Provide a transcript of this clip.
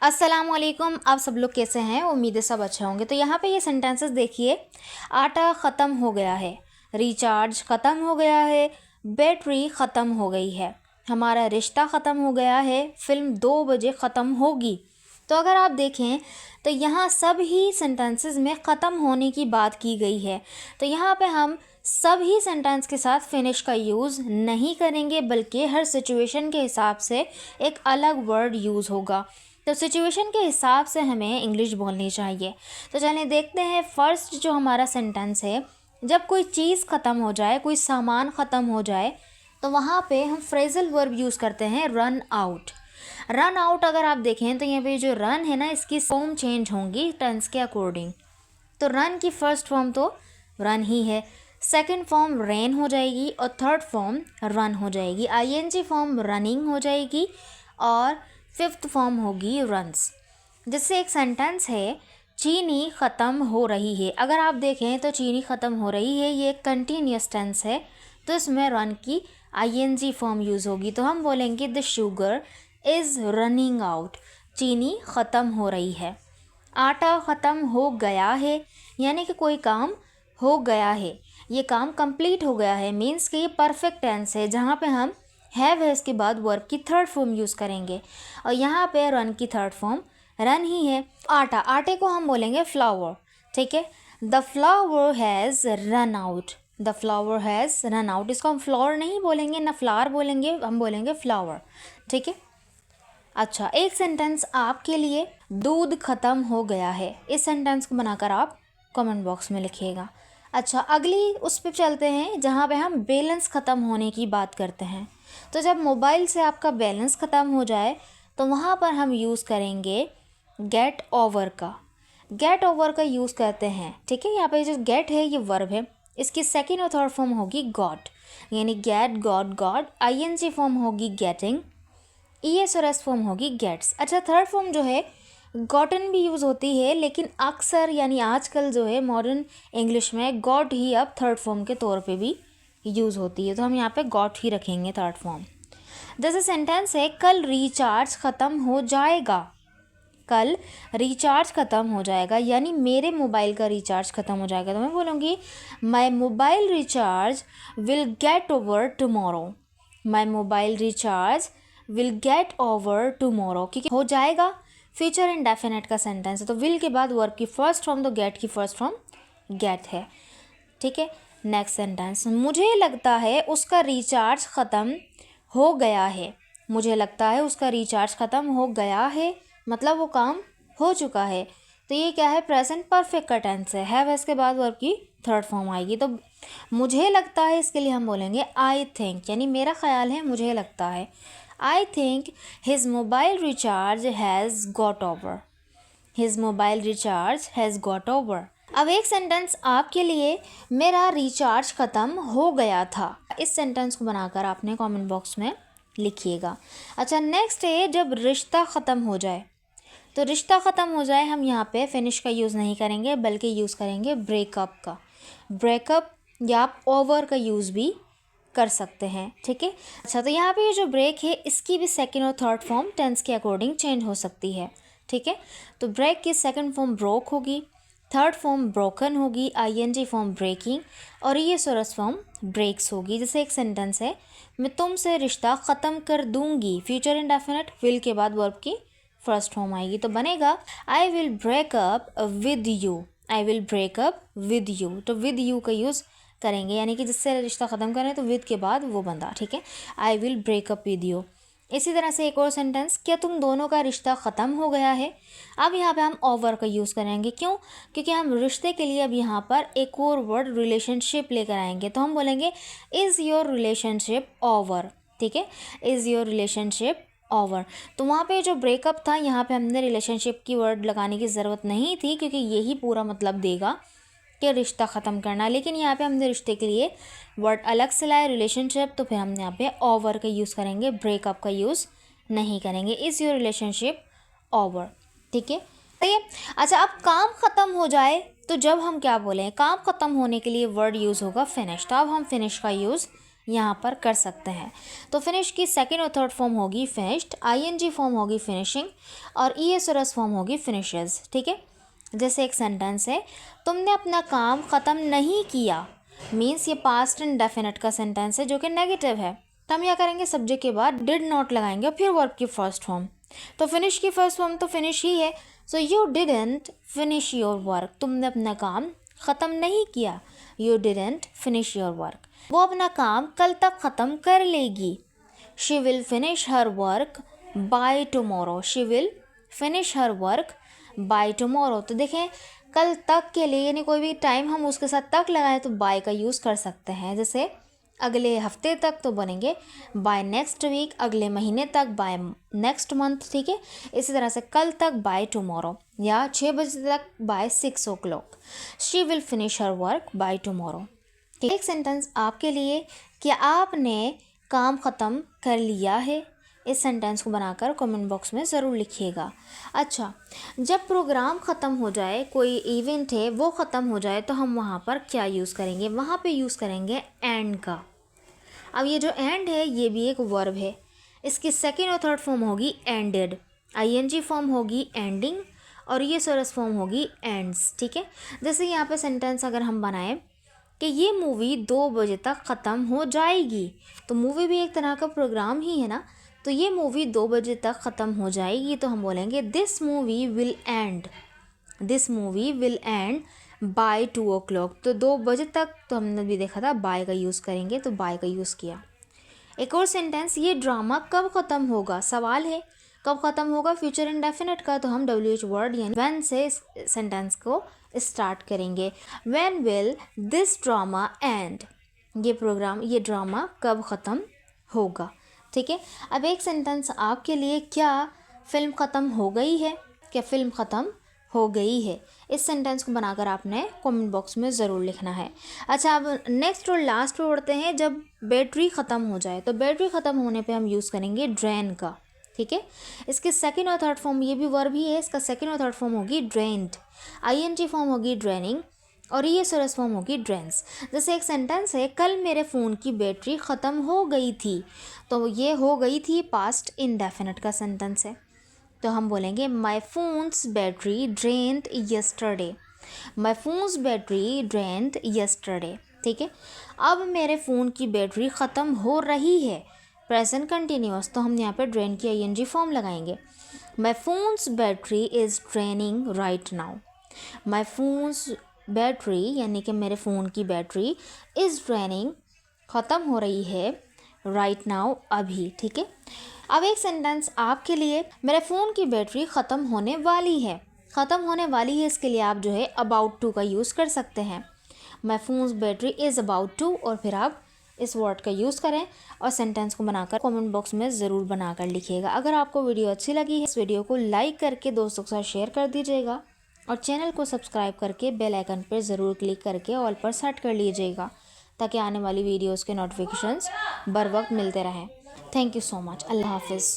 अस्सलामुअलैकुम। आप सब लोग कैसे हैं? उम्मीद है सब अच्छे होंगे। तो यहाँ पे ये सेंटेंसेस देखिए। आटा ख़त्म हो गया है, रिचार्ज ख़त्म हो गया है, बैटरी ख़त्म हो गई है, हमारा रिश्ता ख़त्म हो गया है, फ़िल्म 2 बजे ख़त्म होगी। तो अगर आप देखें तो यहाँ सभी सेंटेंसेस में ख़त्म होने की बात की गई है। तो यहाँ पे हम सभी सेंटेंस के साथ फिनिश का यूज़ नहीं करेंगे, बल्कि हर सिचुएशन के हिसाब से एक अलग वर्ड यूज़ होगा। तो सिचुएशन के हिसाब से हमें इंग्लिश बोलनी चाहिए। तो चलिए देखते हैं। फर्स्ट जो हमारा सेंटेंस है, जब कोई चीज़ ख़त्म हो जाए, कोई सामान ख़त्म हो जाए, तो वहाँ पे हम फ्रेजल वर्ब यूज़ करते हैं रन आउट। रन आउट अगर आप देखें तो यहाँ पे जो रन है ना, इसकी फॉर्म चेंज होंगी टेंस के अकॉर्डिंग। तो रन की फर्स्ट फॉर्म तो रन ही है, सेकंड फॉर्म रेन हो जाएगी और थर्ड फॉर्म रन हो जाएगी। आईएनजी फॉर्म रनिंग हो जाएगी और फिफ्थ फॉर्म होगी रन्स। जिससे एक सेंटेंस है चीनी ख़त्म हो रही है। अगर आप देखें तो चीनी ख़त्म हो रही है, ये एक कंटिन्यूस टेंस है, तो इसमें रन की आईएनजी फॉर्म यूज़ होगी। तो हम बोलेंगे the sugar is running out, चीनी ख़त्म हो रही है। आटा ख़त्म हो गया है, यानी कि कोई काम हो गया है, ये काम कंप्लीट हो गया है, मीन्स कि ये परफेक्ट टेंस है जहाँ पे हम हैव है इसके बाद वर्ब की थर्ड फॉर्म यूज़ करेंगे। और यहाँ पे रन की थर्ड फॉर्म रन ही है। आटा, आटे को हम बोलेंगे फ्लावर। ठीक है, the flower has run out, the flower has run out. इसको हम फ्लावर नहीं बोलेंगे, ना फ्लावर बोलेंगे, हम बोलेंगे फ्लावर। ठीक है। अच्छा, एक सेंटेंस आपके लिए, दूध ख़त्म हो गया है। इस सेंटेंस को बनाकर आप कमेंट बॉक्स में लिखिएगा। अच्छा, अगली उस पर चलते हैं जहाँ पे हम बैलेंस ख़त्म होने की बात करते हैं। तो जब मोबाइल से आपका बैलेंस ख़त्म हो जाए तो वहाँ पर हम यूज़ करेंगे गेट ओवर का। गेट ओवर का यूज़ करते हैं। ठीक है, यहाँ पे जो गेट है ये वर्ब है, इसकी सेकेंड और थर्ड फॉर्म होगी गॉट, यानी get, got, got. I N G form होगी गेटिंग, ईएस और एस फॉर्म होगी गेट्स। अच्छा, थर्ड फॉर्म जो है गॉटन भी यूज़ होती है, लेकिन अक्सर यानी आजकल जो है मॉडर्न इंग्लिश में गॉट ही अब थर्ड फॉर्म के तौर पे भी यूज़ होती है, तो हम यहाँ पे गॉट ही रखेंगे थर्ड फॉर्म। जैसे सेंटेंस है कल रिचार्ज ख़त्म हो जाएगा, कल रिचार्ज ख़त्म हो जाएगा, यानी मेरे मोबाइल का रिचार्ज ख़त्म हो जाएगा। तो मैं बोलूँगी my mobile recharge will get over tomorrow, my mobile recharge will get over tomorrow, क्योंकि हो जाएगा फ्यूचर इंडेफिनिट का सेंटेंस है, तो विल के बाद वर्ब की फर्स्ट फॉर्म, तो गेट की फर्स्ट फॉर्म गेट है। ठीक है, नेक्स्ट सेंटेंस, मुझे लगता है उसका रिचार्ज ख़त्म हो गया है, मुझे लगता है उसका रिचार्ज ख़त्म हो गया है, मतलब वो काम हो चुका है। तो ये क्या है? प्रेजेंट परफेक्ट का टेंस है, हैव इसके बाद वर्ब की थर्ड फॉर्म आएगी। तो मुझे लगता है इसके लिए हम बोलेंगे आई थिंक, यानी मेरा ख्याल है, मुझे लगता है। I think his mobile recharge has got over, his mobile recharge has got over. अब एक सेंटेंस आपके लिए, मेरा रिचार्ज ख़त्म हो गया था। इस सेंटेंस को बनाकर आपने कमेंट बॉक्स में लिखिएगा। अच्छा, नेक्स्ट है जब रिश्ता ख़त्म हो जाए। तो रिश्ता ख़त्म हो जाए, हम यहाँ पे फिनिश का यूज़ नहीं करेंगे, बल्कि यूज़ करेंगे ब्रेकअप का। ब्रेकअप या आप ओवर का यूज़ भी कर सकते हैं। ठीक है। अच्छा, तो यहाँ पे ये जो ब्रेक है इसकी भी सेकंड और थर्ड फॉर्म टेंस के अकॉर्डिंग चेंज हो सकती है। ठीक है, तो ब्रेक की सेकंड फॉर्म ब्रोक होगी, थर्ड फॉर्म ब्रोकन होगी, आईएनजी फॉर्म ब्रेकिंग और ये सोरस फॉर्म ब्रेक्स होगी। जैसे एक सेंटेंस है, मैं तुमसे रिश्ता ख़त्म कर दूंगी, फ्यूचर इंडेफिनिट, विल के बाद वर्ब की फर्स्ट फॉर्म आएगी, तो बनेगा I will break up with you, I will break up with you. तो विद यू का यूज़ करेंगे, यानी कि जिससे रिश्ता ख़त्म करें तो विद के बाद वो बंदा। ठीक है, I will break up with you. इसी तरह से एक और सेंटेंस, क्या तुम दोनों का रिश्ता ख़त्म हो गया है। अब यहाँ पे हम ओवर का यूज़ करेंगे, क्यों? क्योंकि हम रिश्ते के लिए अब यहाँ पर एक और वर्ड रिलेशनशिप लेकर आएंगे, तो हम बोलेंगे इज़ योर रिलेशनशिप ओवर। ठीक है, इज़ योर रिलेशनशिप ओवर। तो वहाँ पे जो ब्रेकअप था, यहाँ पे हमने रिलेशनशिप की वर्ड लगाने की ज़रूरत नहीं थी, क्योंकि यही पूरा मतलब देगा कि रिश्ता ख़त्म करना। लेकिन यहाँ पे हमने रिश्ते के लिए वर्ड अलग से लाया, रिलेशनशिप, तो फिर हम यहाँ पे ओवर का यूज़ करेंगे, ब्रेकअप का यूज़ नहीं करेंगे। Is your relationship over. ठीक है, सही है। अच्छा, अब काम ख़त्म हो जाए तो जब हम क्या बोलें, काम ख़त्म होने के लिए वर्ड यूज़ होगा फिनिश, तो अब हम फिनिश का यूज़ यहाँ पर कर सकते हैं। तो फिनिश की सेकेंड और थर्ड फॉर्म होगी फिनिश्ड, आईएनजी फॉर्म होगी फिनिशिंग और ईएसआरएस फॉर्म होगी फिनिशेस। ठीक है, जैसे एक सेंटेंस है, तुमने अपना काम ख़त्म नहीं किया, मीन्स ये पास्ट इंडेफिनिट का सेंटेंस है जो कि नेगेटिव है। तो हम क्या करेंगे, सब्जेक्ट के बाद डिड नॉट लगाएंगे और फिर वर्ब की फर्स्ट फॉर्म। तो फिनिश की फर्स्ट फॉर्म तो फिनिश ही है। So you didn't finish your work, तुमने अपना काम ख़त्म नहीं किया। You didn't finish your work. वो अपना काम कल तक ख़त्म कर लेगी। She will finish her work by tomorrow. She will finish her work by tomorrow. तो देखें, कल तक के लिए यानी कोई भी टाइम हम उसके साथ तक लगाए तो बाय का यूज़ कर सकते हैं। जैसे अगले हफ्ते तक तो बनेंगे बाय नेक्स्ट वीक, अगले महीने तक बाय नेक्स्ट मंथ। ठीक है, इसी तरह से कल तक बाय टुमारो, या 6 बजे तक by 6 o'clock। She will finish her work by tomorrow. एक सेंटेंस आपके लिए, क्या आपने काम ख़त्म कर लिया है? इस सेंटेंस को बनाकर कमेंट बॉक्स में ज़रूर लिखिएगा। अच्छा, जब प्रोग्राम ख़त्म हो जाए, कोई इवेंट है वो ख़त्म हो जाए, तो हम वहाँ पर क्या यूज़ करेंगे? वहाँ पे यूज़ करेंगे एंड का। अब ये जो एंड है ये भी एक वर्ब है। इसकी सेकेंड और थर्ड फॉर्म होगी एंडेड, आईएनजी फॉर्म होगी एंडिंग और ये सरस फॉर्म होगी एंड्स। ठीक है, जैसे यहाँ पे सेंटेंस अगर हम बनाएं कि ये मूवी 2 बजे तक ख़त्म हो जाएगी, तो मूवी भी एक तरह का प्रोग्राम ही है ना। तो ये मूवी 2 बजे तक ख़त्म हो जाएगी, तो हम बोलेंगे this movie will end, this movie will end by 2 o'clock। तो 2 बजे तक तो हमने भी देखा था बाय का यूज़ करेंगे, तो बाय का यूज़ किया। एक और सेंटेंस, ये ड्रामा कब ख़त्म होगा? सवाल है, कब ख़त्म होगा? फ्यूचर इंडेफिनिट का, तो हम WH वर्ड यानी व्हेन से सेंटेंस को स्टार्ट करेंगे। When will this drama and? ये प्रोग्राम, ये ड्रामा कब ख़त्म होगा? ठीक है, अब एक सेंटेंस आपके लिए, क्या फिल्म ख़त्म हो गई है? क्या फिल्म ख़त्म हो गई है? इस सेंटेंस को बनाकर आपने कमेंट बॉक्स में ज़रूर लिखना है। अच्छा, अब नेक्स्ट और लास्ट पे बढ़ते हैं, जब बैटरी ख़त्म हो जाए, तो बैटरी ख़त्म होने पे हम यूज़ करेंगे ड्रेन का। ठीक है, इसके सेकेंड और थर्ड फॉर्म, ये भी वर्ब ही है, इसका सेकेंड और थर्ड फॉर्म होगी ड्रेन्ड, आईएनजी फॉर्म होगी ड्रेनिंग और ये सरस फॉर्म होगी ड्रेंस। जैसे एक सेंटेंस है, कल मेरे फ़ोन की बैटरी ख़त्म हो गई थी, तो ये हो गई थी पास्ट इंडेफिनिट का सेंटेंस है, तो हम बोलेंगे माई फोन्स बैटरी ड्रेन्ड यस्टरडे। माई फोन्स बैटरी ड्रेन्ड यस्टरडे। ठीक है, अब मेरे फ़ोन की बैटरी ख़त्म हो रही है, प्रेजेंट कंटिन्यूस, तो हम यहाँ पे ड्रेन की आईएनजी फॉर्म लगाएंगे। My phone's battery is draining right now. My phone's battery यानी कि मेरे फ़ोन की बैटरी इज़ ड्रेनिंग, ख़त्म हो रही है, राइट नाउ, अभी। ठीक है, अब एक सेंटेंस आपके लिए, मेरे फ़ोन की बैटरी ख़त्म होने वाली है। ख़त्म होने वाली है, इसके लिए आप जो है अबाउट टू का यूज़ कर सकते हैं। My phone's battery is about to, और फिर आप इस वर्ड का यूज़ करें और सेंटेंस को बनाकर कमेंट बॉक्स में ज़रूर बनाकर लिखिएगा। अगर आपको वीडियो अच्छी लगी है, इस वीडियो को लाइक करके दोस्तों के साथ शेयर कर दीजिएगा और चैनल को सब्सक्राइब करके बेल आइकन पर ज़रूर क्लिक करके ऑल पर सेट कर लीजिएगा, ताकि आने वाली वीडियोज़ के नोटिफिकेशंस बर वक्त मिलते रहें। Thank you so much. अल्लाह हाफिज़।